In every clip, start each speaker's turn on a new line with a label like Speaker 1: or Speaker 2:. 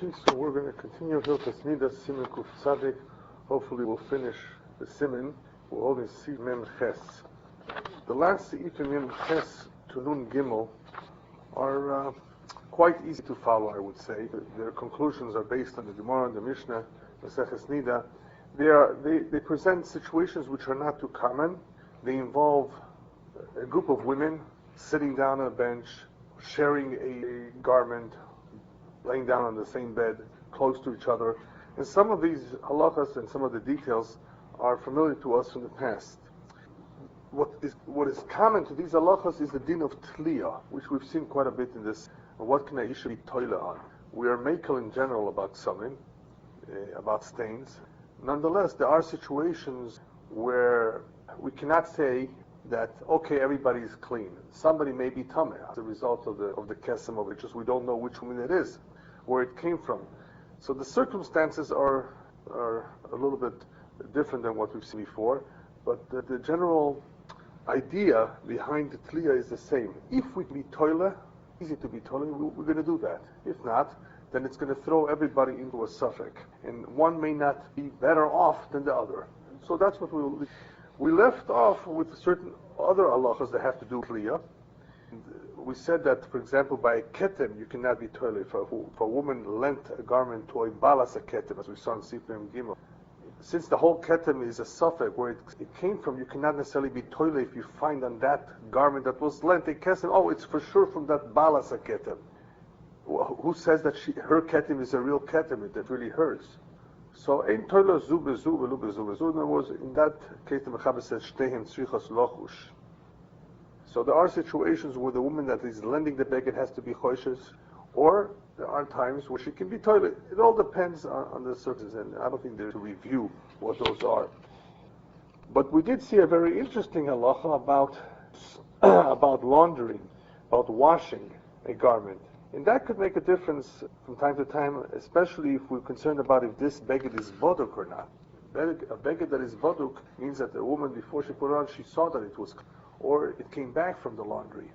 Speaker 1: Okay, so we're going to continue Hilchos Niddah, Siman Kuf Tzadik. Hopefully we'll finish the Siman. We're holding Sif Mem Ches. The last Sif Mem Ches to Nun Gimel are quite easy to follow, I would say. Their conclusions are based on the Gemara and the Mishnah, Maseches Niddah. They present situations which are not too common. They involve a group of women sitting down on a bench, sharing a garment, laying down on the same bed, close to each other. And some of these halachas and some of the details are familiar to us from the past. What is common to these halachas is the din of tliya, which we've seen quite a bit in this. What can a isha be toila on? We are makel in general about something, about stains. Nonetheless, there are situations where we cannot say that, okay, everybody is clean. Somebody may be tameh as a result of the kesem of it, just we don't know which woman it is, where it came from. So the circumstances are a little bit different than what we've seen before, but the general idea behind the tliya is the same. If we can be toilet, easy to be toilet, we're going to do that. If not, then it's going to throw everybody into a suffix, and one may not be better off than the other. So that's what we left off with certain other halachas that have to do with tliya. We said that, for example, by a ketem, you cannot be toilet. If a woman lent a garment to a balas a ketem, as we saw in Sifrim Gimel. Since the whole ketem is a suffix, where it came from, you cannot necessarily be toilet if you find on that garment that was lent a ketem, oh, it's for sure from that balas a ketem. Who says that her ketem is a real ketem, that really hurts? So, ein toilet zu bezu, velu bezu bezu. In other words, in that case, the Mechaber says, shtehen tzrichos lochush. So there are situations where the woman that is lending the beged has to be choishes, or there are times where she can be toilet. It all depends on the circumstances, and I don't think there's to review what those are. But we did see a very interesting halacha about laundering, about washing a garment. And that could make a difference from time to time, especially if we're concerned about if this beged is boduk or not. A beged that is boduk means that the woman, before she put it on, she saw that it was, or it came back from the laundry.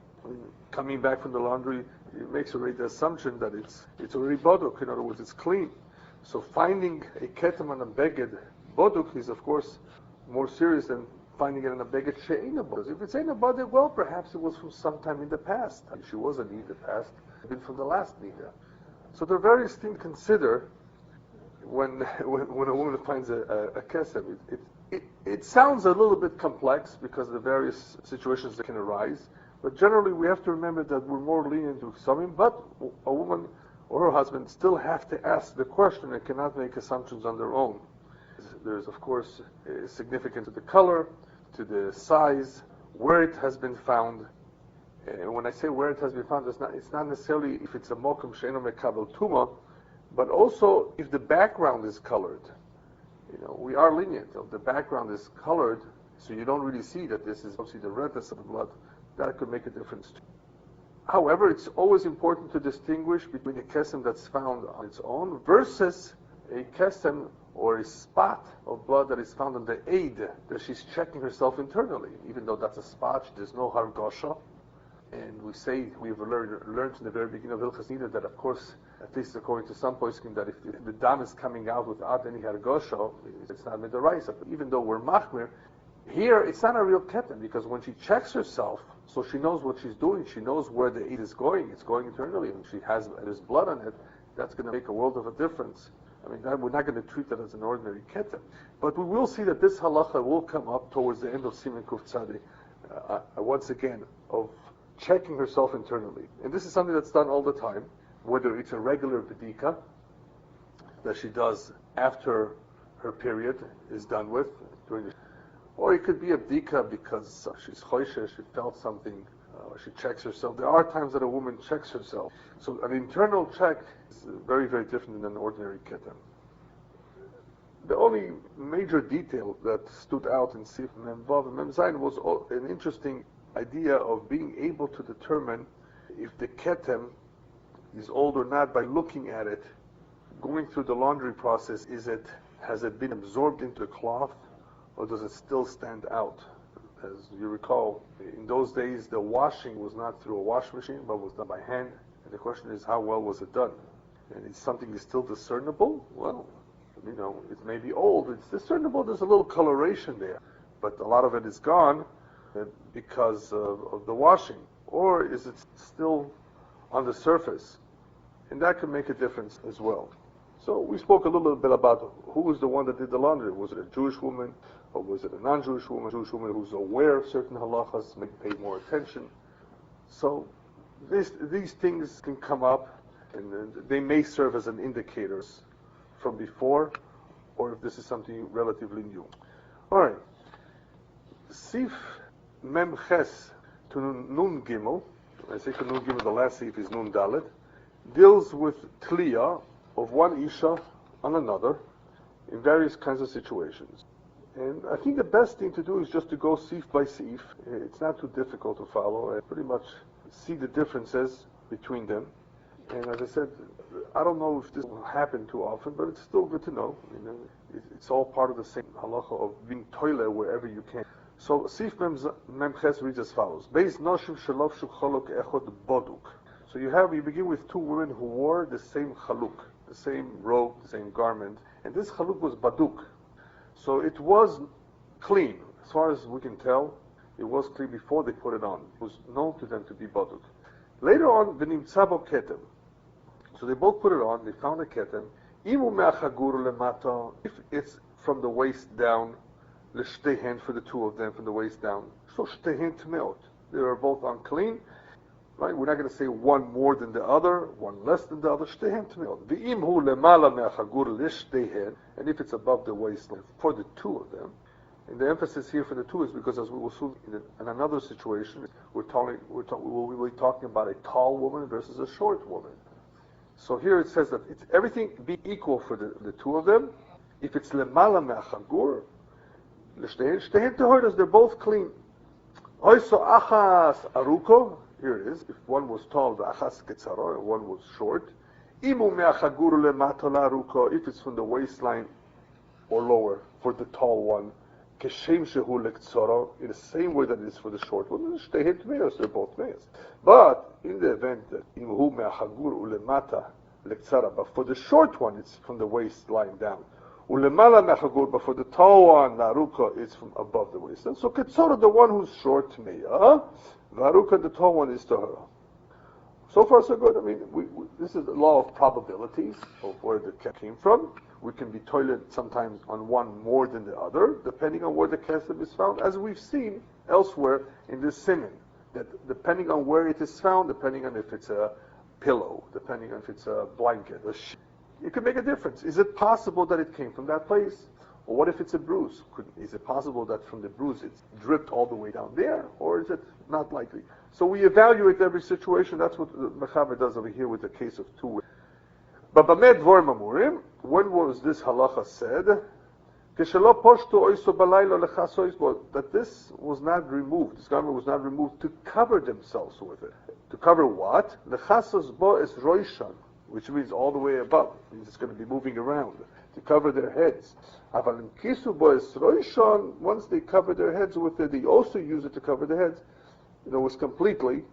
Speaker 1: Coming back from the laundry, it makes already the assumption that it's already boduk. In other words, it's clean. So finding a ketem on a beged boduk is, of course, more serious than finding it on a beged she'ena boduk. If it's ain't a boduk, well, perhaps it was from sometime in the past. She was a need in the past, been from the last niddah. So there are various things to consider when a woman finds a kesem. It sounds a little bit complex because of the various situations that can arise, but generally we have to remember that we're more lenient with something, but a woman or her husband still have to ask the question and cannot make assumptions on their own. There's, of course, significance to the color, to the size, where it has been found. And when I say where it has been found, it's not necessarily if it's a mokum she'eno mekabel tuma, but also if the background is colored. We are lenient. If the background is colored, so you don't really see that this is obviously the redness of the blood, that could make a difference too. However, it's always important to distinguish between a kesem that's found on its own versus a kesem or a spot of blood that is found on the aid that she's checking herself internally. Even though that's a spot, there's no hargosha. And we've learned in the very beginning of Hilchos Niddah that, of course, at least according to some poskim, that if the dam is coming out without any hargosha, it's not midaraisa. But even though we're machmir, here it's not a real ketem, because when she checks herself, so she knows what she's doing, she knows where the aid is going, it's going internally, and there's blood on it, that's going to make a world of a difference. I mean, we're not going to treat that as an ordinary ketem. But we will see that this halacha will come up towards the end of Siman Kuf Tzadik, once again, of checking herself internally. And this is something that's done all the time, whether it's a regular bedika that she does after her period is done with, or it could be a bedika because she's choishes, she felt something, she checks herself. There are times that a woman checks herself. So an internal check is very, very different than an ordinary ketem. The only major detail that stood out in Sif Mem Vav and Mem Zayin was an interesting idea of being able to determine if the ketem is old or not by looking at it, going through the laundry process. Has it been absorbed into the cloth, or does it still stand out? As you recall, in those days the washing was not through a wash machine, but was done by hand. And the question is, how well was it done? and something is still discernible, well, it may be old, it's discernible, there's a little coloration there, but a lot of it is gone because of the washing. Or is it still on the surface? And that can make a difference as well. So we spoke a little bit about who was the one that did the laundry. Was it a Jewish woman, or was it a non-Jewish woman? A Jewish woman who's aware of certain halachas, may pay more attention. So these things can come up, and they may serve as an indicators from before, or if this is something relatively new. All right. Sif Mem Ches to Nun Gimel, I say to Nun Gimel, the last Sif is Nun Dalet, deals with Tliya of one Isha on another in various kinds of situations. And I think the best thing to do is just to go Sif by Sif. It's not too difficult to follow. I pretty much see the differences between them. And as I said, I don't know if this will happen too often, but it's still good to know. It's all part of the same halacha of being toile wherever you can. So Sif Mem Ches reads as follows: Beis noshim shelovshu cholok echod boduk. So you begin with two women who wore the same chaluk, the same robe, the same garment, and this chaluk was baduk. So it was clean, as far as we can tell. It was clean before they put it on. It was known to them to be baduk. Later on, v'nimtza bo ketem. So they both put it on. They found a ketem. Imu me'achagur lemata. If it's from the waist down, l'shtehen for the two of them from the waist down. So shtehen tmeot. They are both unclean. Right? We're not going to say one more than the other, one less than the other. Shtehen tmeot. V'im hu lemala me'achagur l'shtehen. And if it's above the waistline for the two of them. And the emphasis here for the two is because, as we will see in another situation, we'll be talking about a tall woman versus a short woman. So here it says that it's everything be equal for the two of them. If it's lemala me'achagur, l'shtehen tehoros, they're both clean. Oiso achas aruko, here it is. If one was tall, the achas ketzaro, and one was short. Imu me'achagur lemata la'aruko, if it's from the waistline or lower for the tall one. Keshem shehu lektzaro, in the same way that it is for the short one, shtehen tmeos, they're both tmeos. But in the event that imhu me'achagur ulemata lektzara, but for the short one it's from the waistline down. Ulemala me'achagur, but for the tall one, naruka, it's from above the waistline. So ketzara, the one who's short tmeya, naruka, the tall one, is tahara. So far so good. I mean, this is the law of probabilities of where the ket came from. We can be toilet sometimes on one more than the other, depending on where the kesef is found, as we've seen elsewhere in this Siman, that depending on where it is found, depending on if it's a pillow, depending on if it's a blanket, it could make a difference. Is it possible that it came from that place? Or what if it's a bruise? Is it possible that from the bruise it's dripped all the way down there? Or is it not likely? So we evaluate every situation. That's what the Mechaber does over here with the case of two women. But Bamed Vor Mamurim, when was this halacha said? That this was not removed, this garment was not removed to cover themselves with it. To cover what? Lechasos bo es roishan, which means all the way above. It means it's going to be moving around. To cover their heads. Aval im kisu bo es roishan, once they cover their heads with it, they also use it to cover their heads. It was completely.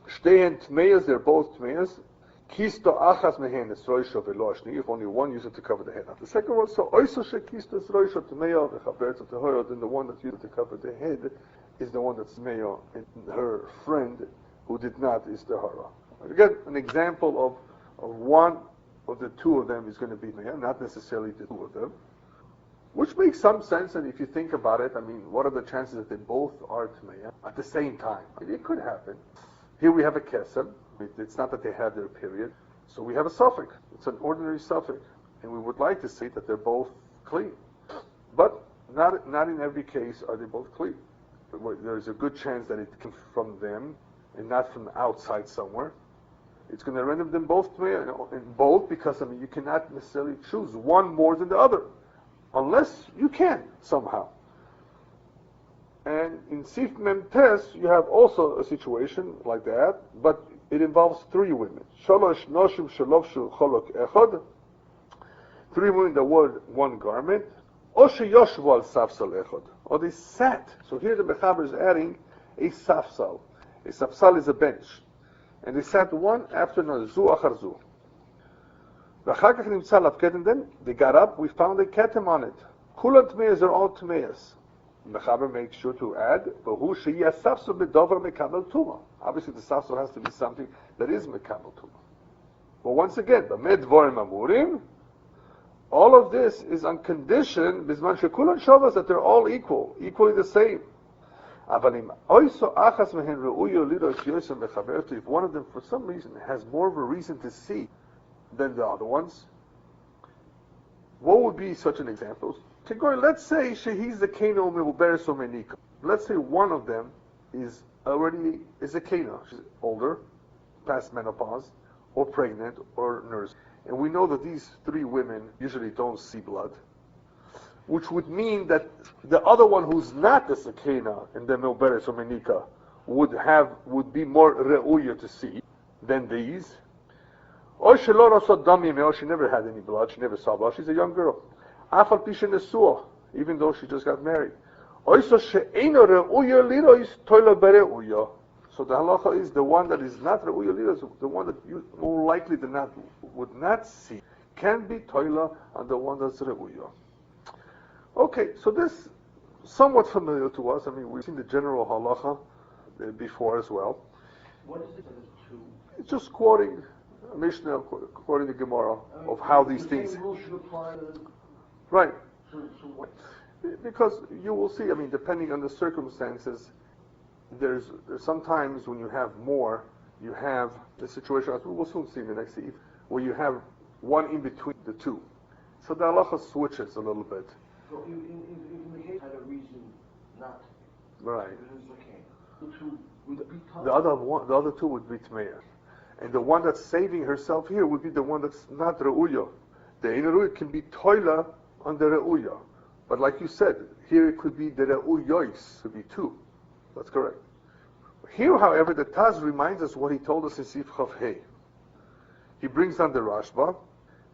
Speaker 1: Shtehen tmeyas, they're both tmeyas. Kisto achas mehen es roisha velo ashni, if only one uses it to cover the head. Not the second one, so oiso she kisto es roisha tmeya v'chaber to tehora, then the one that's used to cover the head is the one that's meya, and her friend who did not is tehora. Again, an example of one of the two of them is going to be meya, not necessarily the two of them. Which makes some sense, and if you think about it, I mean, what are the chances that they both are tmeya at the same time? It could happen. Here we have a kesem. It's not that they had their period. So we have a suffix. It's an ordinary suffix. And we would like to say that they're both clean. But not in every case are they both clean. There's a good chance that it comes from them and not from outside somewhere. It's going to render them both in both, because you cannot necessarily choose one more than the other. Unless you can somehow. And in Sif Mem Tes, you have also a situation like that, but it involves three women. Shalosh noshim shelovshu cholok echad. Three women that wore one garment. Or sheyoshvu al safsal echad. Or they sat. So here the Mechaber is adding a safsal. A safsal is a bench. And they sat one after another, zu achar zu. And then they got up, we found a ketem on it. Kulan tmeis are all tmeis. Mechaber makes sure to add, obviously the safso has to be something that is mekabel tuma. But once again, all of this is on condition that they're all equally the same. If one of them for some reason has more of a reason to see than the other ones, what would be such an example? Let's say she's the keno me'uberes or menika. Let's say one of them is a keno. She's older, past menopause, or pregnant, or nurse. And we know that these three women usually don't see blood, which would mean that the other one who's not the sekena in the me'uberes or menika would be more re'uya to see than these. Or she never had any blood, she never saw blood, she's a young girl. Even though she just got married. So the halacha is the one that is not re'uya lira, the one that you more likely than not would not see, can be toila on the one that's re'uya. Okay, so this somewhat familiar to us. I mean, we've seen the general halacha before as well.
Speaker 2: What is it to?
Speaker 1: It's just quoting Mishnah, quoting the Gemara of how these things.
Speaker 2: The same rule should apply to.
Speaker 1: Right.
Speaker 2: So what?
Speaker 1: Because you will see, I mean, depending on the circumstances, there's sometimes when you have more, you have the situation, as we will soon see in the next eve, where you have one in between the two. So the halacha switches a little bit.
Speaker 2: So in the case had a reason not.
Speaker 1: Right.
Speaker 2: The
Speaker 1: other two would be tmeya. And the one that's saving herself here would be the one that's not re'uya. The ein re'uya can be toila on the re'uya. But like you said, here it could be the re'uyois, could be two. That's correct. Here, however, the Taz reminds us what he told us in Sif Chav Hey. He brings down the Rashba,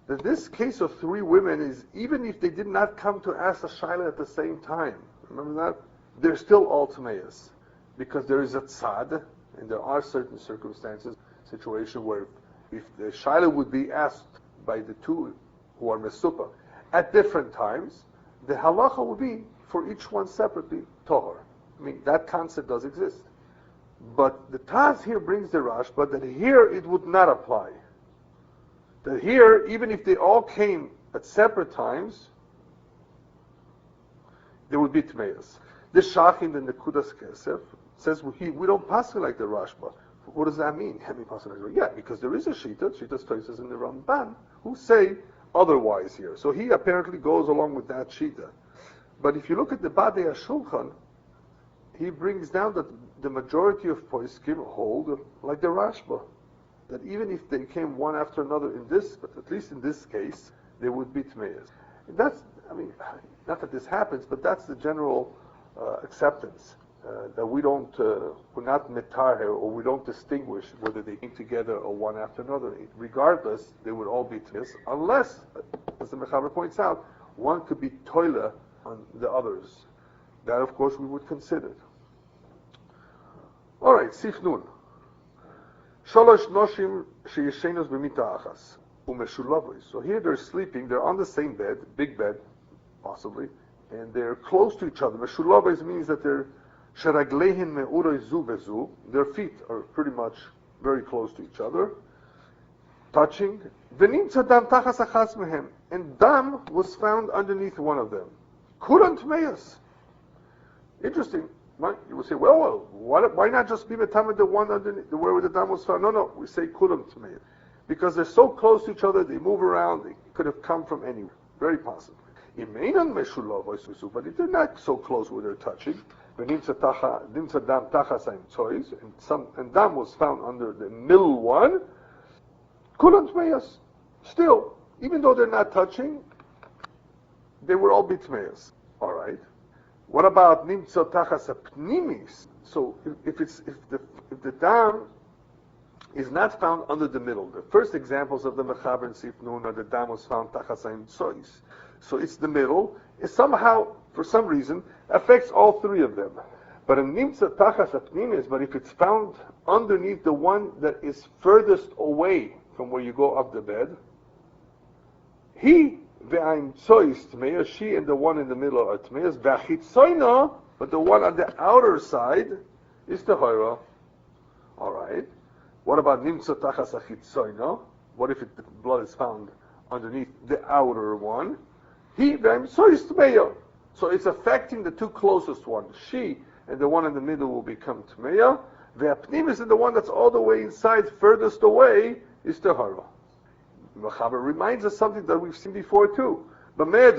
Speaker 1: that this case of three women is, even if they did not come to ask a shaila at the same time, remember that? They're still all tmeyas. Because there is a tzad, and there are certain circumstances, situation where if the shaila would be asked by the two who are mesupa at different times, the halacha would be for each one separately tohar. I mean, that concept does exist. But the Taz here brings the Rashba that here it would not apply. That here, even if they all came at separate times, there would be tmeyas. The Shach in the Nekudas Kesef says we don't pass it like the Rashba. What does that mean? Yeah, because there is a Shita's choices in the Ramban, who say otherwise here. So he apparently goes along with that Shita. But if you look at the Badei HaShulchan, he brings down that the majority of poskim hold like the Rashba, that even if they came one after another in this, but at least in this case, they would be tmeyas. That's, I mean, not that this happens, but that's the general acceptance. That we don't, we're not metar or we don't distinguish whether they came together or one after another. Regardless, they would all be tmeyas, unless, as the Mechaber points out, one could be toila on the others. That, of course, we would consider. All right, Sif Nun. Shalosh noshim sheyeshenos b'mita achas umeshulavos. So here they're sleeping. They're on the same bed, big bed, possibly, and they're close to each other. Meshulavos means that they're sheragleihin me'uroi zu vezu. Their feet are pretty much very close to each other, touching. V'nimtza dam tachas achas mehem, and dam was found underneath one of them. Kulan tmeyas. Interesting. You will say, well, why not just be metamed the one underneath, where the dam was found? No, we say kulam tmeyas. Because they're so close to each other, they move around, they could have come from anywhere. Very possibly. But if they're not so close where they're touching, and dam was found under the middle one, kulam tmeyas. Still, even though they're not touching, they will all be tmeyas. All right. What about nimtza tachas apnimis? So if the dam is not found under the middle, the first examples of the mechaber and Sif Nun are the dam was found tachas tzois. So it's the middle. It somehow, for some reason, affects all three of them. But in nimtza tachas apnimis, but if it's found underneath the one that is furthest away from where you go up the bed, He ve'aim tzois tmeya, she and the one in the middle are tmeyas. Ve'achitzoina, but the one on the outer side is tahora. All right. What about nimtza tachas achitzoina? What if the blood is found underneath the outer one? He ve'aim tzois tmeya. So it's affecting the two closest ones. She and the one in the middle will become tmeya. Ve'apnimis, and the one that's all the way inside, furthest away, is tahara. Mechaber reminds us something that we've seen before too. When can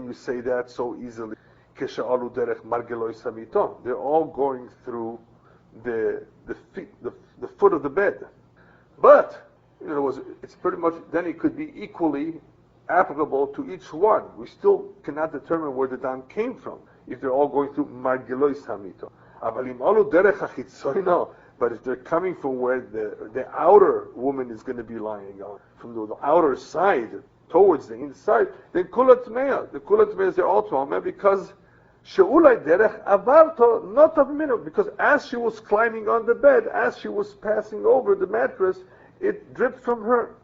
Speaker 1: you say that so easily? They're all going through the foot of the bed. But in other words, it's pretty much, then it could be equally applicable to each one. We still cannot determine where the dam came from if they're all going through margelois hamito. But if they're coming from where the outer woman is going to be lying on, from the outer side towards the inside, then kulat meya. The kulat meya is they're all tmeh because she'ulai derech avarto not of minute, because as she was climbing on the bed, as she was passing over the mattress, it dripped from her.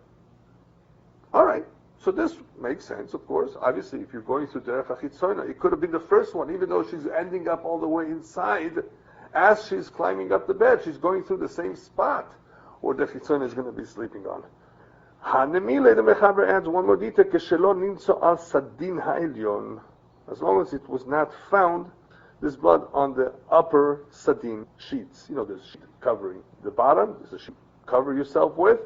Speaker 1: All right. So this makes sense, of course. Obviously, if you're going through derech achitzoina, it could have been the first one, even though she's ending up all the way inside. As she's climbing up the bed, she's going through the same spot where the chitzoina is going to be sleeping on. Hanemile, the Mechaber adds one more detail, keshelon nimtzo al sadin ha'elyon. As long as it was not found, this blood on the upper sadin sheets. You know, there's a sheet covering the bottom, there's a sheet cover yourself with.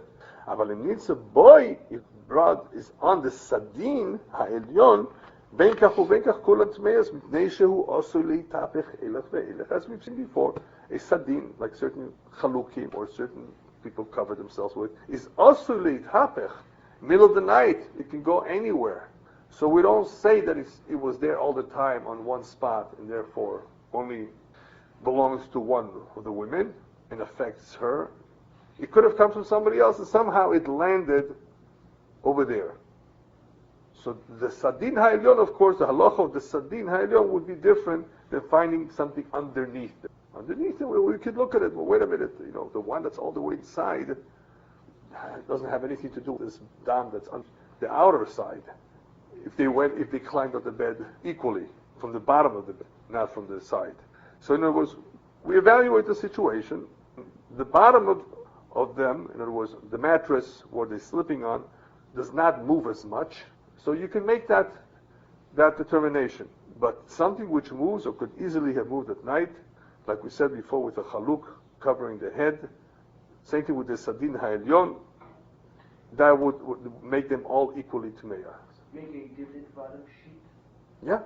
Speaker 1: Avalim nimtzo boy, if blood is on the sadin ha'elyon, as we've seen before, a sadin, like certain chalukim or certain people cover themselves with, is also leitapech. Middle of the night, it can go anywhere. So we don't say that it was there all the time on one spot and therefore only belongs to one of the women and affects her. It could have come from somebody else and somehow it landed over there. So the Sadin Ha'elyon, of course, the halacha of the Sadin Ha'elyon would be different than finding something underneath it. Underneath it, we could look at it, well, wait a minute, the one that's all the way inside doesn't have anything to do with this dam that's on the outer side. If they climbed up the bed equally, from the bottom of the bed, not from the side. So in other words, we evaluate the situation. The bottom of them, in other words, the mattress where they're sleeping on, does not move as much. So you can make that determination. But something which moves or could easily have moved at night, like we said before with a chaluk covering the head, same thing with the sadin ha'elyon, that would make them all equally tumeya.
Speaker 2: Make a different bottom sheet?
Speaker 1: Yeah.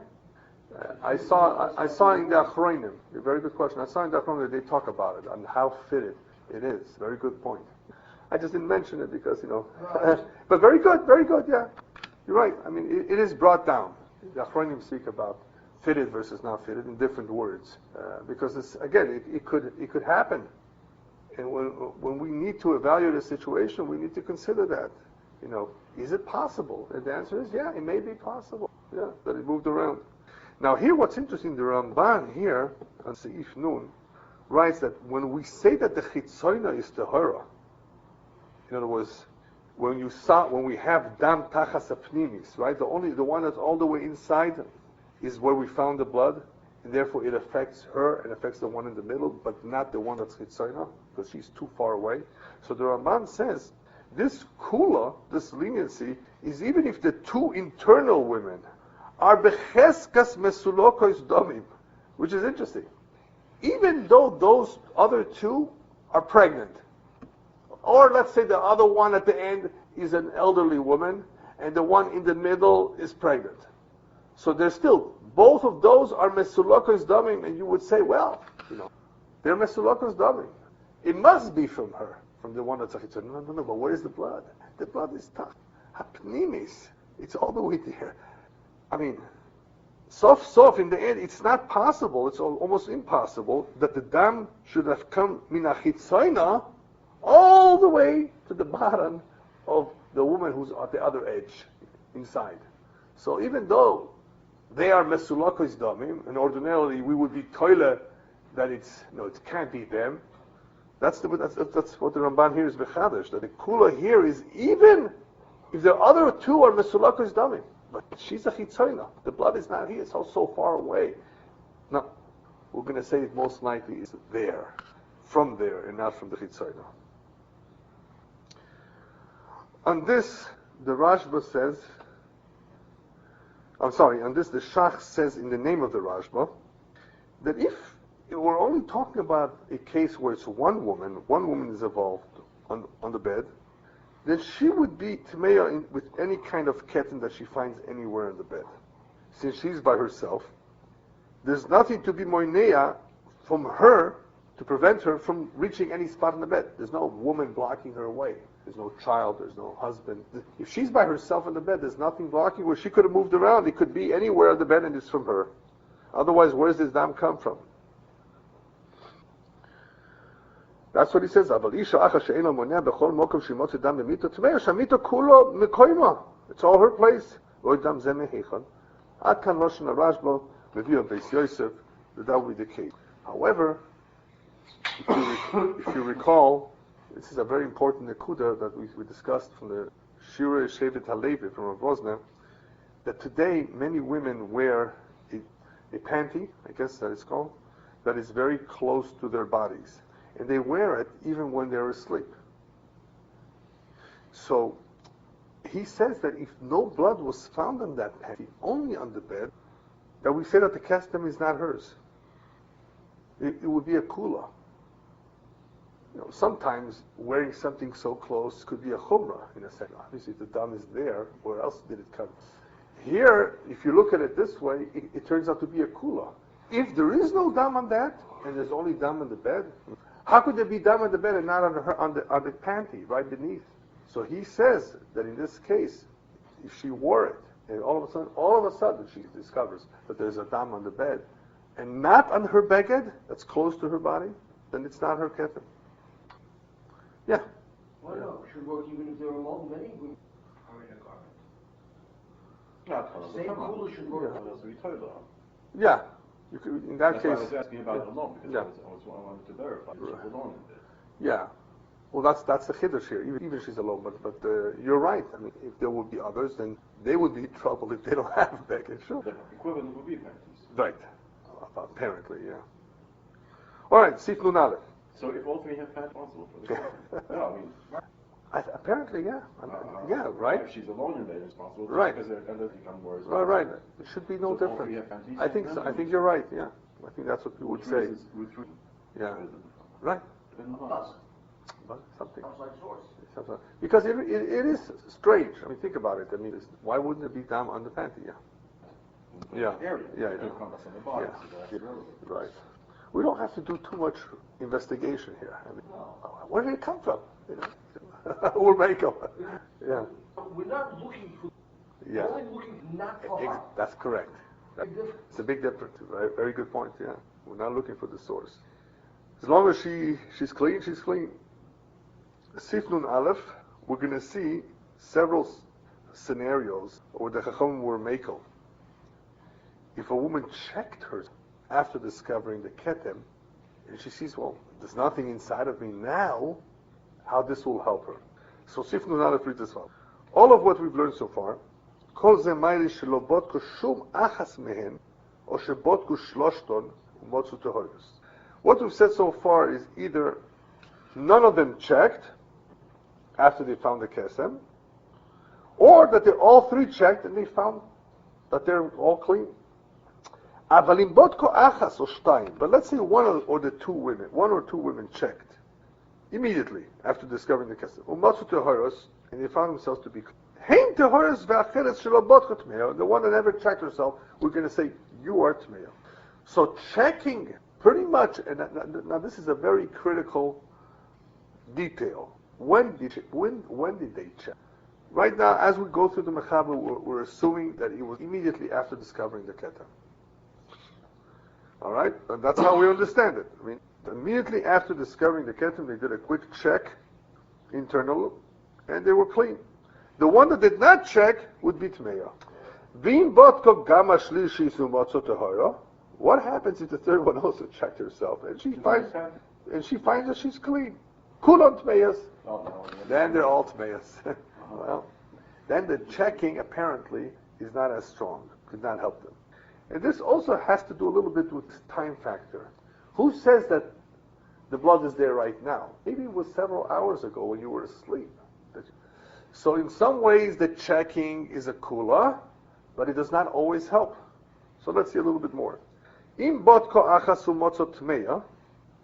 Speaker 1: I saw in the Achronim, a very good question. I saw in the Achronim that they talk about it, on how fitted it is. Very good point. I just didn't mention it because, but very good, yeah. You're right. I mean, it is brought down. The Achronim speak about fitted versus not fitted in different words, because it could happen, and when we need to evaluate a situation, we need to consider that. Is it possible? And the answer is, yeah, it may be possible. Yeah, that it moved around. Now here, what's interesting, the Ramban here on Seif Nun writes that when we say that the chitzoina is tahara, in other words, when we have dam tachas apnimis, right? The one that's all the way inside is where we found the blood, and therefore it affects her and affects the one in the middle, but not the one that's chitzoina, because she's too far away. So the Ramban says this kula, this leniency, is even if the two internal women are becheskas mesulokos domim, which is interesting. Even though those other two are pregnant, or let's say the other one at the end is an elderly woman, and the one in the middle is pregnant. So there's still, both of those are mesulokos domim, and you would say, well, they're mesulokos domim. It must be from her, from the one that's a chitzon. No, but where is the blood? The blood is hapnimis. It's all the way there. I mean, sof, in the end, it's not possible, it's almost impossible, that the dam should have come min achitzoina all the way to the bottom of the woman who's at the other edge, inside. So even though they are mesulokos damim, and ordinarily we would be toile that it can't be them, that's what the Ramban here is bechadash, that the kula here is even If the other two are Mesulakos Damim, but she's a Chitzayna, the blood is not here, it's all so far away. No, we're going to say it most likely is there, from there, and not from the Chitzayna. On this, the Rashba says, on this the Shach says in the name of the Rashba, that if we're only talking about a case where it's one woman is involved on the bed, then she would be Tmeya with any kind of keten that she finds anywhere in the bed. Since she's by herself, there's nothing to be moineya from her to prevent her from reaching any spot in the bed. There's no woman blocking her way. There's no child, there's no husband. If she's by herself in the bed, there's nothing blocking where she could have moved around. It could be anywhere in the bed and it's from her. Otherwise, where does this dam come from? That's what he says. It's all her place. That would be the case. However, if you recall, this is a very important nekuda that we discussed from the Shira Shevet Halevi from Rav Rosner, that today many women wear a panty, I guess that it's called, that is very close to their bodies. And they wear it even when they're asleep. So he says that if no blood was found on that panty, only on the bed, that we say that the kestem is not hers. It would be a kula. Sometimes wearing something so close could be a chumrah in a sense. Obviously, if the dam is there, where else did it come? Here, if you look at it this way, it turns out to be a kula. If there is no dam on that, and there's only dam on the bed, how could there be dam on the bed and not on the panty right beneath? So he says that in this case, if she wore it, and all of a sudden she discovers that there's a dam on the bed, and not on her beged, that's close to her body, then it's not her ketem. Yeah.
Speaker 2: Why not? Should work even if there are more many women are in a garment. Same kula should work.
Speaker 1: Yeah. You could, in that
Speaker 3: That's
Speaker 1: case.
Speaker 3: why I was asking about the law, because
Speaker 1: yeah.
Speaker 3: I wanted to verify that she's alone in there.
Speaker 1: Yeah. Well, that's the chiddush here. Even she's alone, but you're right. I mean, if there would be others, then they would be in trouble if they don't have a beged. Sure.
Speaker 3: The equivalent would be panties.
Speaker 1: Right. Apparently, yeah. All right. Sif Nun Aleph.
Speaker 3: So if all three have panties, responsible for the no, I mean.
Speaker 1: Apparently, yeah. Yeah, right.
Speaker 3: If she's alone in there, responsible.
Speaker 1: Right.
Speaker 3: Because they're become more.
Speaker 1: Right. It should be no different. I think so. I think you're right. Yeah. I think that's what we would say. Yeah. Right. But something. Because it is strange. I mean, think about it. I mean, why wouldn't it be down on the panty? Yeah. Yeah. Right. We don't have to do too much investigation here. I mean, where did it come from? We'll make them. Yeah.
Speaker 2: We're not looking for.
Speaker 1: Yeah.
Speaker 2: We're only looking not for her.
Speaker 1: That's correct. It's a big difference. Very, very good point. Yeah. We're not looking for the source. As long as she's clean, she's clean. Sif Nun Aleph, we're going to see several scenarios where the Chacham were makel. If a woman checked her after discovering the ketem, and she sees, well, there's nothing inside of me now, how this will help her. So Sif Nun Aleph reads as well. All of what we've learned so far, Kol ze mayli shelo bodku shum achas mehen, o shebodku shloshton umotzu tehoros. What we've said so far is either none of them checked after they found the kesem, or that they all three checked and they found that they're all clean. Avalim bodko achas or shtayim. But let's say one or two women checked immediately after discovering the kesem. Umotzu tehoros, and they found themselves to be clean. Hein tehoros ve'acheres shelo bodko tmeya. The one that never checked herself, we're going to say you are tmeya. So checking. Pretty much, and now this is a very critical detail. When did they check? Right now, as we go through the Mechaber, we're assuming that it was immediately after discovering the ketem. All right, and that's how we understand it. I mean, immediately after discovering the ketem, they did a quick check, internal, and they were clean. The one that did not check would be tmeya. V'im botko gama shlishi sumotzo tehara. What happens if the third one also checked herself and she finds that she's clean? Kulon tmeyas. Then they're all tmeyas. Well, then the checking apparently is not as strong, did not help them. And this also has to do a little bit with time factor. Who says that the blood is there right now? Maybe it was several hours ago when you were asleep. So in some ways the checking is a kula, but it does not always help. So let's see a little bit more. Im botko achasu motzot tmeya,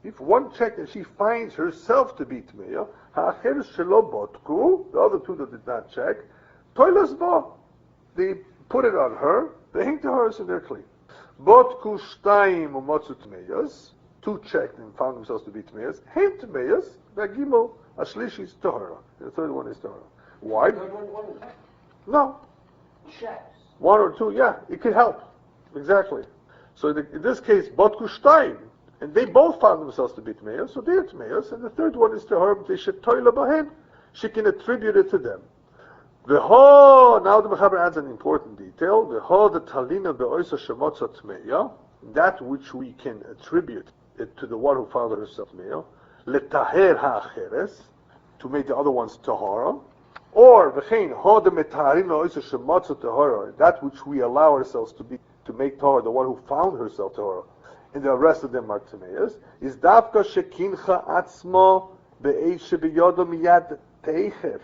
Speaker 1: if one checked and she finds herself to be tmeya, ha'acher shelo botku, the other two that did not check, toilas bo, they put it on her, they hang to her so they're clean. Botku shtayim umotzot tmeyas, two checked and found themselves to be tmeyas, hem tmeyas, v'agimel ashlishis tahara, the third one is tahara. Why? No.
Speaker 2: Checks.
Speaker 1: One or two, yeah, it could help. Exactly. So in this case, Botku Shtayim, and they both found themselves to be Tmeos, so they're Tmeos, and the third one is to her, they should toila bahen, she can attribute it to them. Now the Mechaber adds an important detail, the talina be'oisa shemotza Tmeya, that which we can attribute it to the one who found herself Tmeya, letaher ha'acheres, to make the other ones tahara, or that which we allow ourselves to be, to make tahara, the one who found herself tahara, and the rest of them are tameas, is davka shekincha atzmo be'eid shebiyado miyad teichef.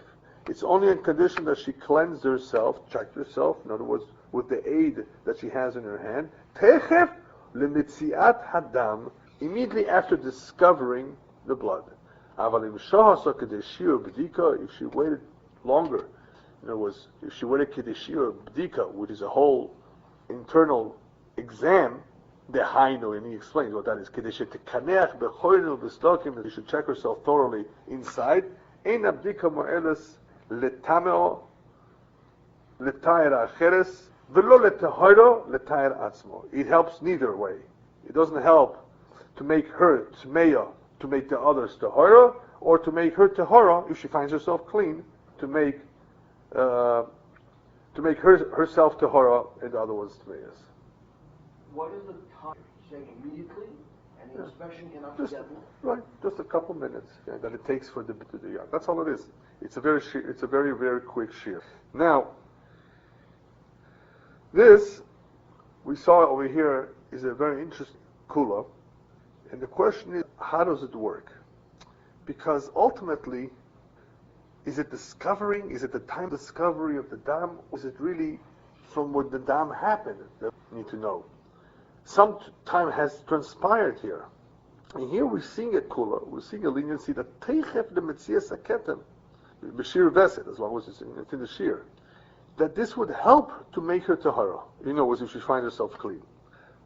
Speaker 1: It's only in condition that she cleansed herself, checked herself, in other words, with the aid that she has in her hand, teichef lemitziat hadam, immediately after discovering the blood. If she waited longer, in other words, if she waited kedeshir bdika, which is a whole internal exam, dehainu, and he explains what that is. Kedeshir tekaneach bechoinu b'stokim, that she should check herself thoroughly inside. Ein abdika mo'eles letameo letayer acheres v'lo letahiro letayer atzmo. It helps neither way. It doesn't help to make her tmeya, to make the others tahara, or to make her tahara, if she finds herself clean, to make herself tahara and the other ones tmeyas.
Speaker 2: What is the time? Saying immediately, and the inspection cannot be done.
Speaker 1: Right, just a couple minutes that it takes for the bit to do young. That's all it is. It's a very very quick shear. Now, this we saw over here is a very interesting kula. And the question is, how does it work? Because ultimately, is it discovering, is it the time discovery of the dam, or is it really from when the dam happened that we need to know? Some time has transpired here. And here we're seeing a kula, we're seeing a leniency that teichef the metzias aketem, b'shir veset, as long as it's in the shir, that this would help to make her tahara, as if she finds herself clean.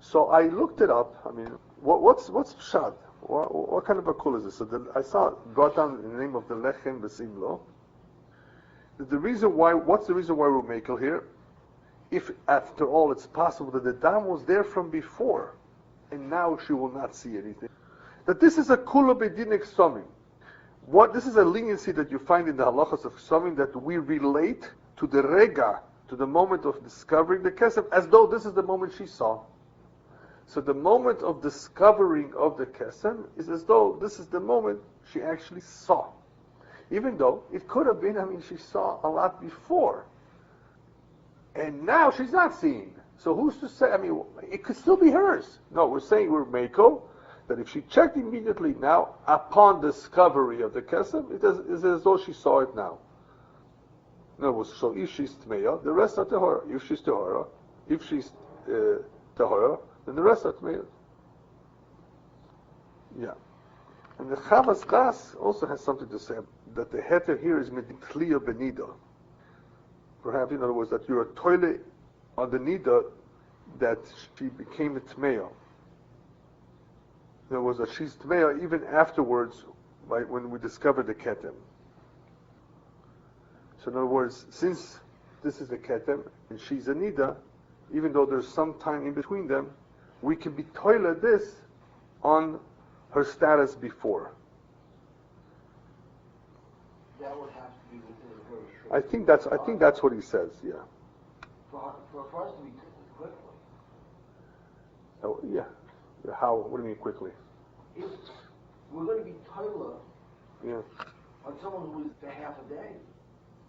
Speaker 1: So I looked it up. I mean, what's pshat? What kind of a kula is this? So I saw it brought down in the name of the lechem besimlo. What's the reason why we're makel here? If after all it's possible that the dam was there from before, and now she will not see anything. That this is a kula bedinik somim. This is a leniency that you find in the halachas of somim, that we relate to the rega, to the moment of discovering the kesef, as though this is the moment she saw. So the moment of discovering of the kesem is as though this is the moment she actually saw. Even though it could have been, she saw a lot before. And now she's not seeing. So who's to say, it could still be hers. No, we're saying we're meko, that if she checked immediately now, upon discovery of the kesem, it is as though she saw it now. In other words, so if she's tmeya, the rest are tahara. If she's tahara, then the rest are tmeyas. Yeah. And the Chavas Gas also has something to say, that the heter here is medikliya benida. Perhaps, in other words, that you're a toilet on the nida, that she became a tmeya. In other words, that she's tmeya even afterwards, when we discovered the ketem. So in other words, since this is the ketem, and she's a nida, even though there's some time in between them, we can be toilet this on her status before.
Speaker 2: That would have to be within a very short.
Speaker 1: I think that's what he says. Yeah.
Speaker 2: For us to be quickly.
Speaker 1: Oh yeah. How? What do you mean quickly?
Speaker 2: If we're going to be toilet
Speaker 1: Yeah.
Speaker 2: on someone who is for half a day,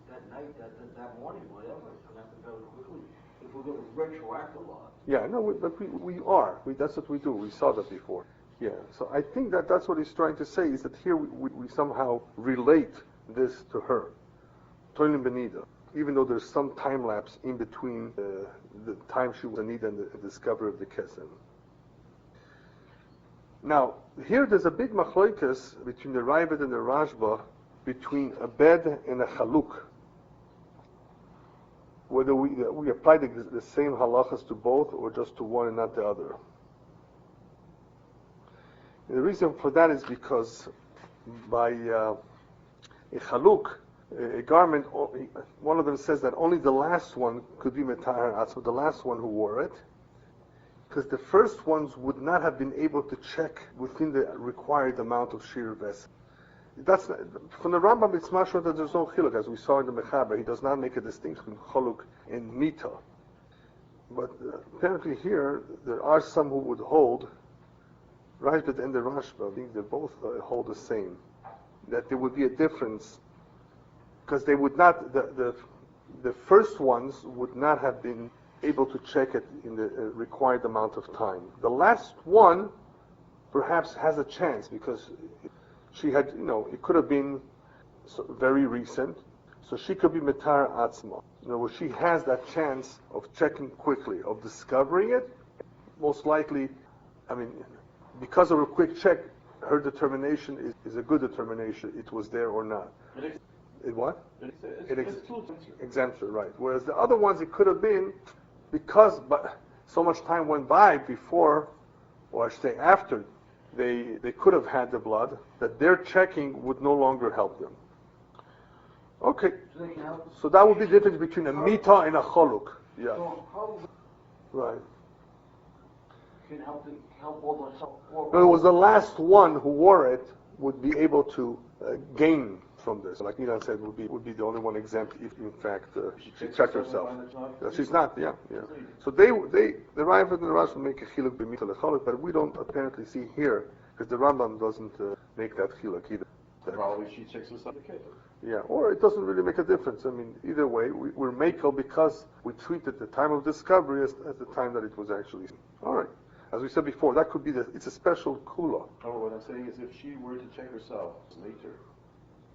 Speaker 2: that night, that morning, whatever, it's going to happen very quickly. If we're going to retroact a lot.
Speaker 1: Yeah, no, but we are. That's what we do. We saw that before. Yeah, so I think that's what he's trying to say, is that here we somehow relate this to her. Toilim Benida. Even though there's some time lapse in between the time she was a Niddah and the discovery of the Kesem. Now, here there's a big machloikas between the Raavad and the Rashba, between a bed and a chaluk. Whether we apply the same halachas to both or just to one and not the other. And the reason for that is because by a chaluk, a garment, one of them says that only the last one could be metar atzma, the last one who wore it, because the first ones would not have been able to check within the required amount of shir vessel. That's not, from the Rambam, it's mashma that there's no chiluk, as we saw in the Mechaber. He does not make a distinction between chaluk and mita. But apparently here, there are some who would hold, Rashba and the Rashba, I think they both hold the same, that there would be a difference, because they would not, the first ones would not have been able to check it in the required amount of time. The last one perhaps has a chance, because she had, it could have been very recent, so she could be metar atzma. She has that chance of checking quickly, of discovering it. Most likely, because of a quick check, her determination is a good determination. It was there or not. It what? It exempts her, right. Whereas the other ones, it could have been because so much time went by before, or I should say after, they could have had the blood, that their checking would no longer help them. Okay, so that would be the difference between a mita and a chaluk. Yeah.
Speaker 2: So how
Speaker 1: Right.
Speaker 2: can help all the
Speaker 1: In other words, the last one who wore it would be able to gain from this. Like Niddah said, would be the only one exempt if, in fact, she checked herself. She's not, yeah. So the Raavad and the Rashba make a chiluk b'mita lechaluk, but we don't apparently see here, because the Rambam doesn't make that chiluk either.
Speaker 3: Probably she checks herself.
Speaker 1: Yeah, or it doesn't really make a difference. Either way, we're makel because we treated the time of discovery as the time that it was actually. All right. As we said before, that could be it's a special kula.
Speaker 3: Oh, what I'm saying is, if she were to check herself later,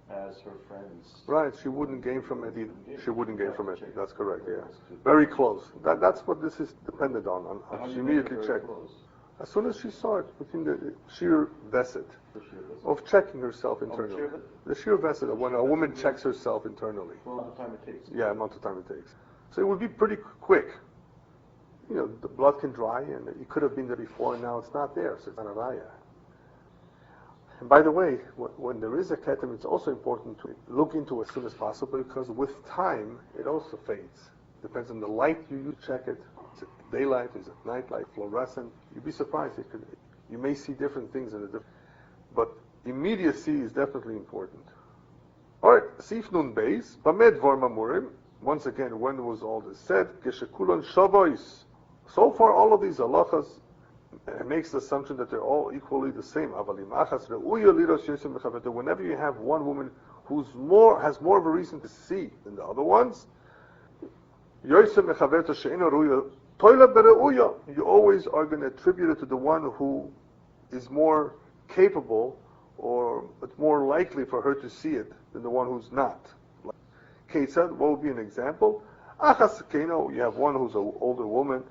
Speaker 3: as her friends.
Speaker 1: Right, she wouldn't gain from it either. She wouldn't gain from it. That's correct. Yeah, very close. That's what this is dependent on. She immediately checked. As soon as she saw it within the sheer vesed of checking herself internally. The sheer vesed of when a woman checks herself internally.
Speaker 3: Well, the time it takes.
Speaker 1: Yeah, amount of time it takes. So it would be pretty quick. The blood can dry, and it could have been there before, and now it's not there, so it's not a raya. And by the way, when there is a ketem, it's also important to look into it as soon as possible, because with time, it also fades. Depends on the light you use to check it. Is it daylight? Is it nightlight? Fluorescent? You'd be surprised. You may see different things in the different. But immediacy is definitely important. All right, Sif Nun Beis, Bamed Vor Mamurim. Once again, when was all this said? Geshekulon Shavois. So far, all of these halachas makes the assumption that they're all equally the same. Whenever you have one woman who's has more of a reason to see than the other ones, you always are going to attribute it to the one who is more capable, or it's more likely for her to see it than the one who's not. What would be an example? You have one who's an older woman.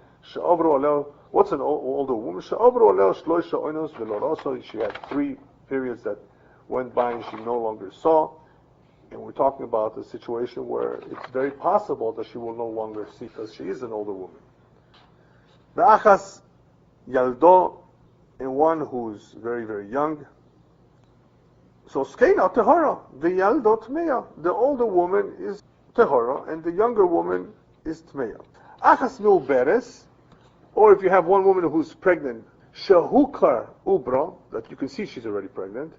Speaker 1: What's an older woman? She had 3 periods that went by and she no longer saw. And we're talking about a situation where it's very possible that she will no longer see, because she is an older woman. Be'achas yaldo, and one who's very, very young. So skeina tehara, the yaldo tmeya. The older woman is tehara, and the younger woman is tmeya. Achas milberes, or if you have one woman who's pregnant, shehukar ubra, that you can see she's already pregnant.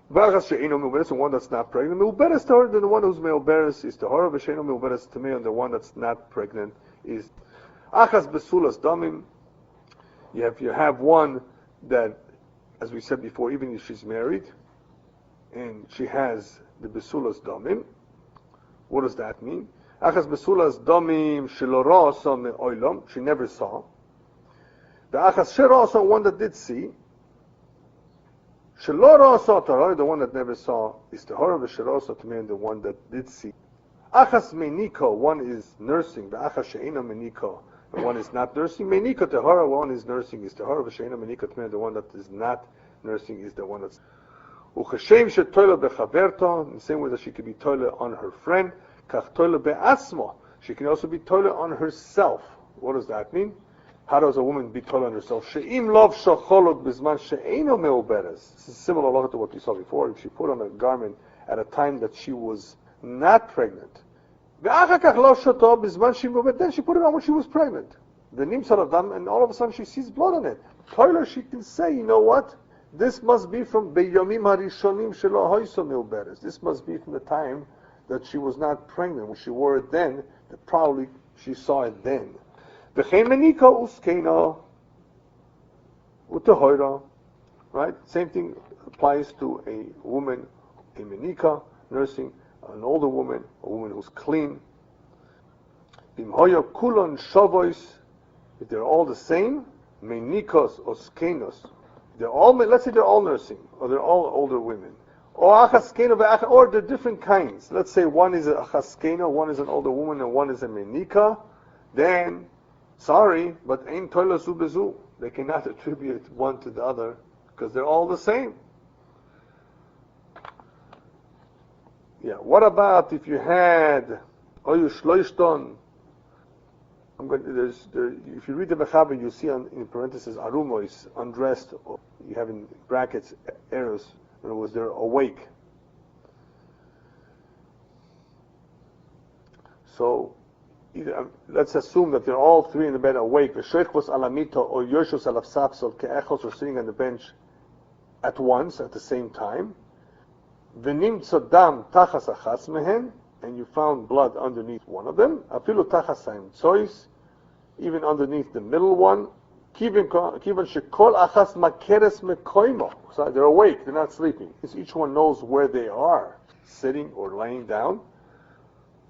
Speaker 1: B'achas she'ino milberes, and one that's not pregnant. Milberes tehara, then the one who's milberes is tehara. V'she'ino milberes tmeya, and the one that's not pregnant is. Achas besulas damim. If you have one that, as we said before, even if she's married, and she has the besulas damim, What does that mean? Achas besulas domim shelo ra'asa me'olam, she never saw. The achas shera'asa, one that did see. Shelo ra'asa tahara, the one that never saw, is tahara. V'shera'asa tamei, the one that did see. Achas menika, one is nursing. The achas she'ena menika, the one is not nursing. Menika tahara, one is nursing, is tahara. V'she'ena menika tamei, the one that is not nursing is the one that's. Uchashem shetoila bechaverta, in the same way that she could be toila on her friend. Kach toila be'asma, she can also be toila on herself. What does that mean? How does a woman be toila on herself? She'im lov shacholot bizman she'eno me'uberes. This is similar to what we saw before. If she put on a garment at a time that she was not pregnant, then she put it on when she was pregnant. The nimsar adam, and all of a sudden she sees blood on it. Toila, she can say, you know what? This must be from Beyomim Harishonim Shelo Hoyso Milberes. This must be from the time that she was not pregnant. When she wore it then, that probably she saw it then. V'chein menika uskeina utehoira. Right? Same thing applies to a woman, a menika, nursing, an older woman, a woman who's clean. Bimhoya kulon shavois. If they're all the same, menikos uskeinos. They're all, let's say they're all nursing, or they're all older women. Or they're different kinds. Let's say one is a achaskena, one is an older woman, and one is a menika. Then, sorry, but ein toila zu bezu. They cannot attribute one to the other, because they're all the same. Yeah, what about if you had, oyu shloishton, if you read the Mechaber, you see in parentheses arumois, undressed. You have in brackets arrows. In other words, they're awake. So let's assume that they're all three in the bed awake. The sheikhos alamito or yoshos alafsapsol ke'echos are sitting on the bench at once at the same time. V'nim tzodam tachas achas mehen, and you found blood underneath one of them. Afilu tachasayim tzois, even underneath the middle one. Kivan shekol achas makeres mekoimo. So they're awake, they're not sleeping. Each one knows where they are, sitting or laying down.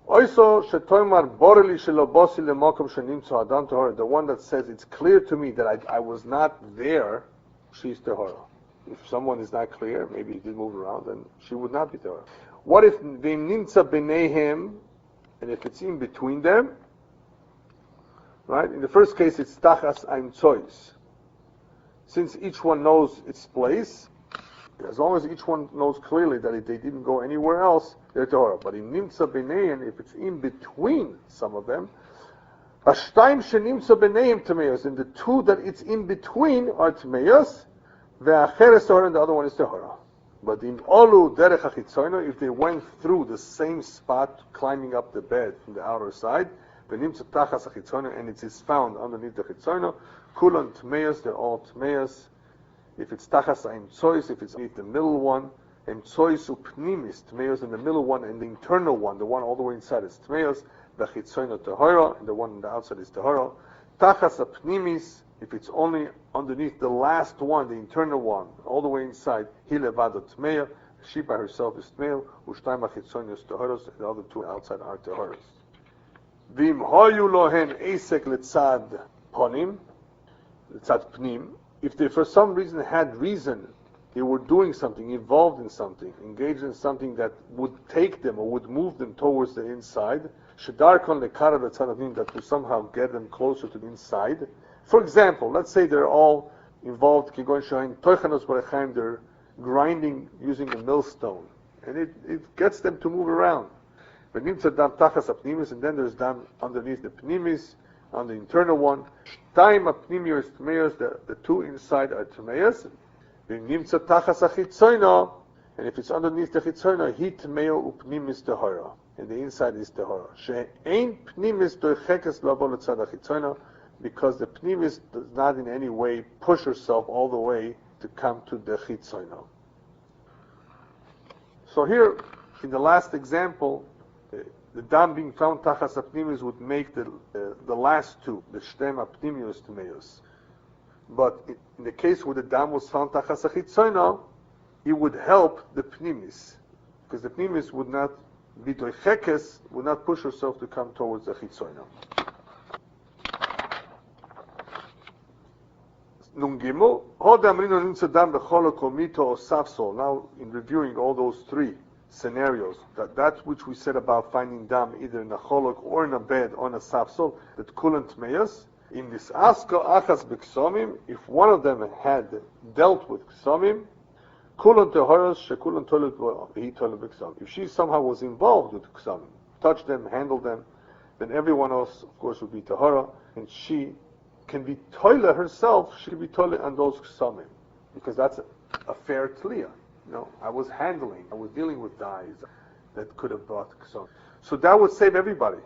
Speaker 1: Also, shetoimar boreli shelobosi lemokom shenimtzo adam tahora. The one that says it's clear to me that I was not there, she's tahora. If someone is not clear, maybe he did move around, then she would not be tahora. What if v'nimtza b'neihem, and if it's in between them? Right? In the first case, it's tachas ein tzois. Since each one knows its place, as long as each one knows clearly that they didn't go anywhere else, they're Torah. But in nimtza b'neihem, if it's in between some of them, Ashtaim shenimtza b'neihem tameos, and the two that it's in between are tameos, ve'acheres Torah, and the other one is Torah. But in olu derech hachitzono, if they went through the same spot, climbing up the bed from the outer side, and it is found underneath the chitzono, kulon tmeos, they're all tmeos. If it's tachas ein tzois, if it's beneath the middle one, and tzois upnimis, tmeos in the middle one, and the internal one, the one all the way inside is tmeos, the chitzono tahora, and the one on the outside is tahora. Tachas apnimis, if it's only underneath the last one, the internal one, all the way inside, hi levado tmeya, she by herself is tmeya, ushtaim achitzonos tahoros, and the other two outside are tahoros. Vim hoyu lohen esek letzad ponim, letzad pnim. If they for some reason had reason, they were doing something, involved in something, engaged in something that would take them or would move them towards the inside, shedarkon lekara letzad pnim, that would somehow get them closer to the inside. For example, let's say they're all involved, they're grinding using a millstone, and it gets them to move around. And then there's dam underneath the pnimis, on the internal one. The two inside are tmeos. And if it's underneath the chitzono, he tmeo upnimis tehora, and the inside is tehora. She'ein pnimis doichekes lavo letzad hachitzono, because the pnimis does not in any way push herself all the way to come to the chitzono. So here, in the last example, the dam being found tachas apnimius would make the last two, the shtem apnimius tmeos. But in the case where the dam was found tachas achitzono, it would help the pnimis, because the pnimis would not Vidoichekes would not push herself to come towards the chitzoina. Nun gimel, hod amrinu nimtzadam bechol komito or safsol. Now, in reviewing all those three scenarios, that which we said about finding dam either in a cholok or in a bed or in a safsol, that kulant meyas, in this aska achas b'ksomim, if one of them had dealt with ksomim, kulant tehoros shekulant toilet v'hi toilet b'ksomim. If she somehow was involved with ksomim, touched them, handled them, then everyone else, of course, would be tahara, and she can be toilet herself, she can be toilet on those ksomim, because that's a fair tliya. You know, I was dealing with dyes that could have brought ksomim. So that would save everybody.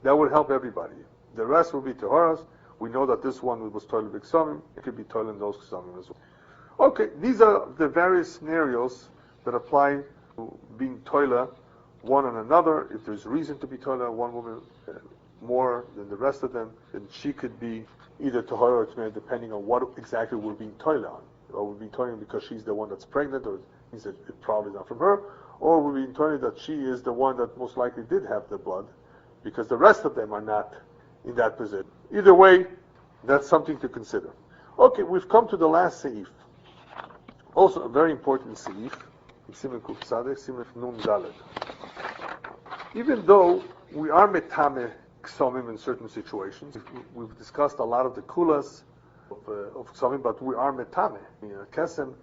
Speaker 1: That would help everybody. The rest will be taharas. We know that this one was toilet b'ksomim. It could be toilet in those ksomim as well. Okay, these are the various scenarios that apply to being toilet one on another. If there's reason to be toilet one woman more than the rest of them, then she could be either tahara or tmei, depending on what exactly we're being toilet on. Or we're being toilet because she's the one that's pregnant, or means that it probably is not from her, or we're being toilet that she is the one that most likely did have the blood, because the rest of them are not in that position. Either way, that's something to consider. Okay, we've come to the last seif. Also a very important seif, Siman Kuf Tzaddik, Siman Nun Daled. Even though we are metame ksomim in certain situations, we've discussed a lot of the kulas of ksomim, but we are metame. A kesem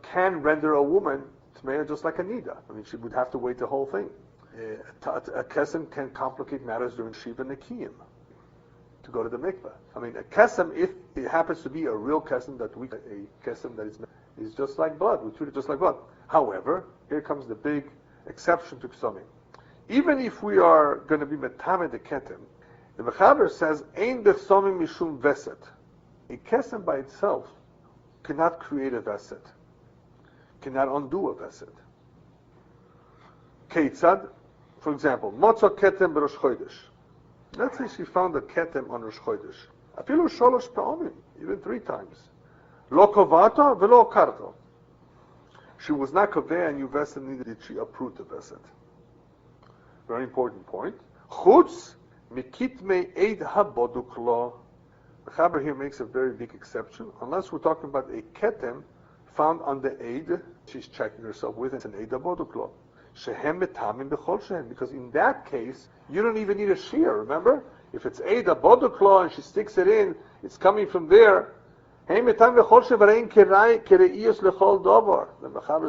Speaker 1: can render a woman tmeya just like a niddah. I mean, she would have to wait the whole thing. A kesem can complicate matters during Shiva Nekiyim to go to the mikvah. I mean, a kesem, if it happens to be a real kesem, a kesem that is just like blood, we treat it just like blood. However, here comes the big exception to ksomim. Even if we are going to be metame the ketem, the Mechaber says, "Ein b'ksomim mishum veset." A kesem by itself cannot create a veset, cannot undo a veset. Keitzad, for example, motza ketem b'rosh chodesh. Let's say she found a ketem on Rosh Chodesh. Afilu sholosh pa'omim, even 3 times. Lo kovata velo karto. She was not koveh and you veset, neither did she uproot the veset. Very important point. Chutz mikitmei eid haboduk lo. The Chaber here makes a very big exception, unless we're talking about a ketem found on the eid she's checking herself with, it's an eid haboduk lo. Shehem metamim b'chol shehem, because in that case you don't even need a shear. Remember, if it's eid haboduk lo and she sticks it in, it's coming from there. The Mechaber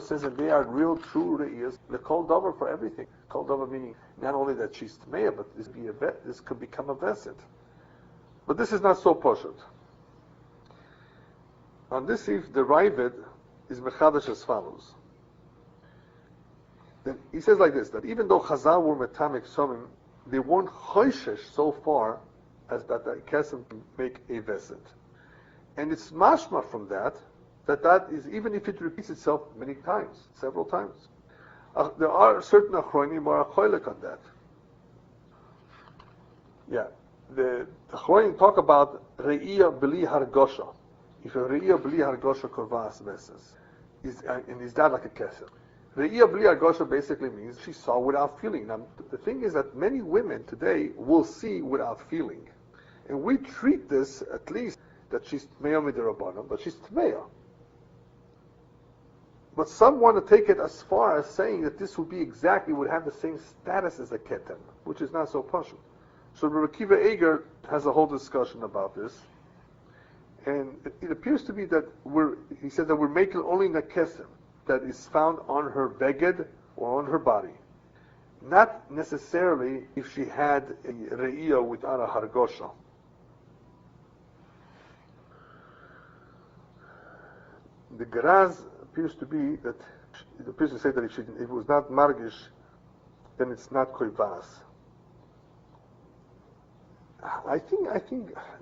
Speaker 1: says that they are real, true re'iyos l'kol davar, for everything. Kol davar meaning not only that she's tmeya, but this could become a veset. But this is not so poshut. On this eve, the Ravid is mechadash as follows. Then he says like this, that even though Chazal were metamek somim, they weren't choishesh so far as that the kesem can make a veset. And it's mashma from that is, even if it repeats itself many times, several times. There are certain achronim who are choilek on that. Yeah, the achronim talk about re'iyah b'li hargosha. If a re'iyah b'li hargosha korvas veses, and is that like a kesem? Re'iyah b'li hargosha basically means she saw without feeling. Now, the thing is that many women today will see without feeling. And we treat this, at least, that she's tmeya midirabanan, but she's tmeya. But some want to take it as far as saying that this would have the same status as a ketem, which is not so pashut. So Rabbi Kiva Eger has a whole discussion about this, and it appears to be that he said that we're making only the kesem that is found on her beged or on her body, not necessarily if she had a re'iyah without a hargosha. The Geraz appears to say that if it was not margish, then it's not koivas. I think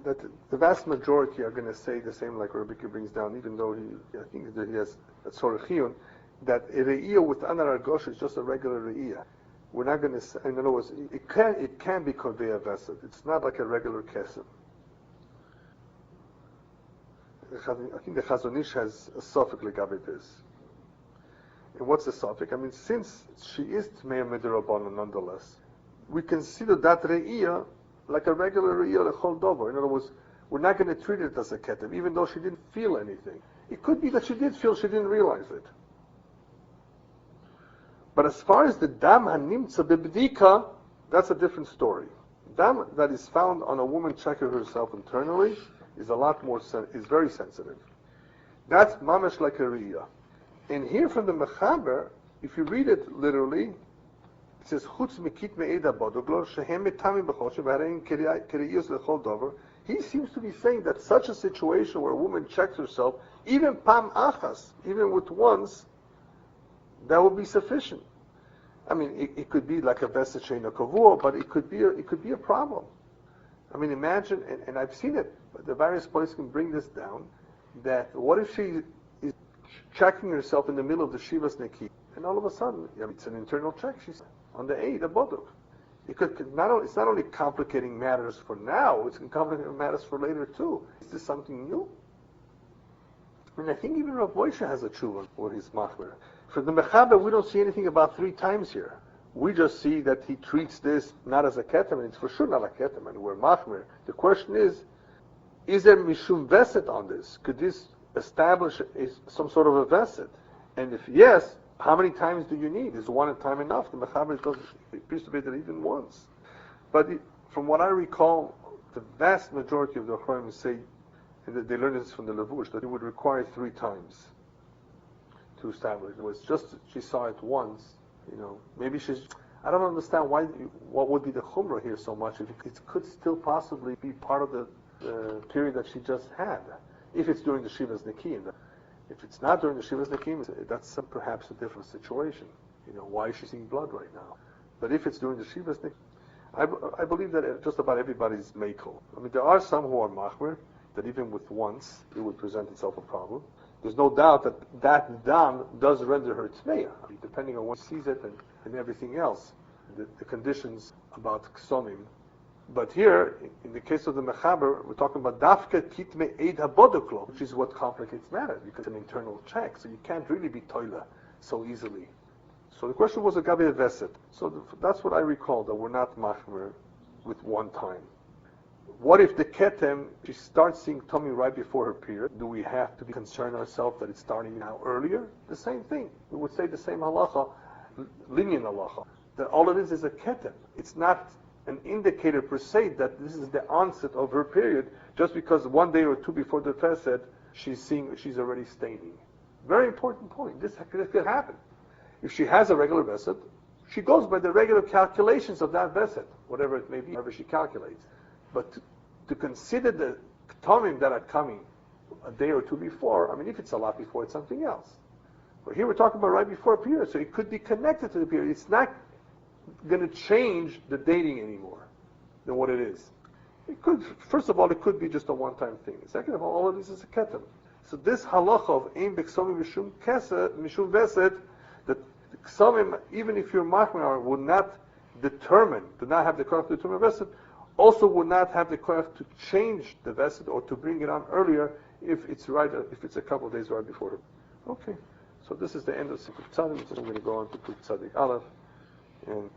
Speaker 1: that the vast majority are going to say the same, like Rabbi Kiva brings down, even though I think that he has a tzorechiyun, that a re'iyah with anar argosh is just a regular re'iyah. We're not going to say, in other words, it can be kovei veset. It's not like a regular kesem. I think the Chazon Ish has a suffix legabe this. And what's the suffix? I mean, since she is Tmei Midirabana nonetheless, we consider that Re'iyah like a regular Re'iyah Lechol Dover. In other words, we're not going to treat it as a ketem, even though she didn't feel anything. It could be that she did feel, she didn't realize it. But as far as the dam hanimtza bebdika, that's a different story. Dam that is found on a woman checking herself internally is a lot more, is very sensitive. That's mamash like a riyah. And here from the Mechaber, if you read it literally, it says chutz mikit me'eda bodoglo shehem mitami b'choshe v'harein keriyus lechol dover. He seems to be saying that such a situation where a woman checks herself, even pam achas, even with once, that would be sufficient. I mean, it could be like a vesed sheina kavua, but it could be a problem. I mean, imagine, and I've seen it. The various places can bring this down. That what if she is checking herself in the middle of the shivas neki, and all of a sudden, it's an internal check. She's on the the boduk. It's not only complicating matters for now, it's complicating matters for later too. Is this something new? And I think even Rav Moshe has a tshuva where he's machmer. For the Mechaber, we don't see anything about 3 times here. We just see that he treats this not as a ketem, and it's for sure not a ketem, and we're machmer. The question is there mishum veset on this? Could this establish some sort of a veset? And if yes, how many times do you need? Is one time enough? The Mechaber appears to be that even once. But from what I recall, the vast majority of the Chachamim say, and they learned this from the Levush, that it would require 3 times to establish. It was just she saw it once, maybe she's. I don't understand what would be the chumrah here so much. If it could still possibly be part of the period that she just had, if it's during the Shivas Nekim. If it's not during the Shivas Nekim, that's perhaps a different situation. Why is she seeing blood right now? But if it's during the Shivas Nekim, I believe that just about everybody's meikol. I mean, there are some who are machmer, that even with once, it would present itself a problem. There's no doubt that dam does render her tmeya, depending on what sees it and everything else, the conditions about ksomim. But here, in the case of the Mechaber, we're talking about dafka kitme eid habodoklo, which is what complicates matters, because it's an internal check, so you can't really be toila so easily. So the question was a gabe veset. So that's what I recall, that we're not machmer with one time. What if the ketem, she starts seeing tummy right before her period? Do we have to concern ourselves that it's starting now earlier? The same thing. We would say the same halacha, linyan halacha, that all it is a ketem. It's not an indicator per se that this is the onset of her period, just because 1 day or 2 before the Fesed, she's already staining. Very important point. This could happen. If she has a regular Vesed, she goes by the regular calculations of that Vesed, whatever it may be, whatever she calculates. But to consider the Tomim that are coming a day or 2 before, I mean, if it's a lot before, it's something else. But here we're talking about right before a period, so it could be connected to the period. It's not going to change the dating anymore than what it is. It could, first of all, it could be just a one-time thing. Second of all of this is a ketem. So this halacha of ein b'ksomim mishum veset, that ksomim, even if your machmir would not determine, do not have the correct to determine veset, also would not have the correct to change the veset or to bring it on earlier if it's a couple of days right before. Okay, so this is the end of Sikuf Tzadik. So I'm going to go on to Kuf Tzadik Aleph and